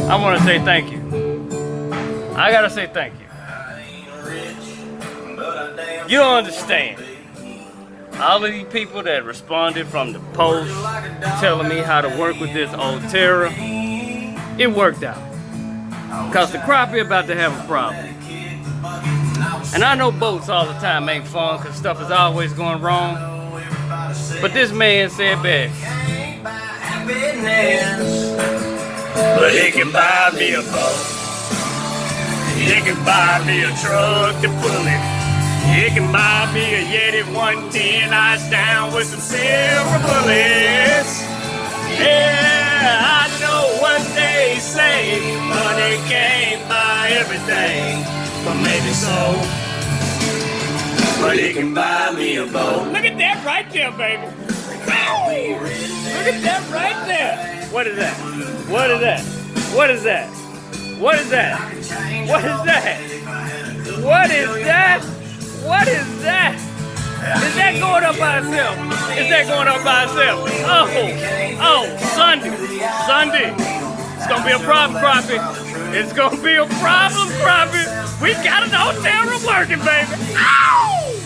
I want to say thank you. I gotta say thank you. You don't understand. All of these people that responded from the post telling me how to work with this Ulterra, it worked out. Cause the crappie about to have a problem. And I know boats all the time ain't fun cause stuff is always going wrong. But this man said best. But he can buy me a boat. He can buy me a truck to pull it. He can buy me a Yeti 110 eyes down with some silver bullets. Yeah, I know what they say. Money can't buy everything, but maybe so. But he can buy me a boat. Look at that right there, baby. Look at that right there. What is that? What is that? What is that? What is that? What is that? What is that? What is that? Is that going up by itself? Is that going up by itself? Oh, Sunday. It's gonna be a problem, crappie. It's gonna be a problem, crappie. We got an Ulterra working, baby. Ow!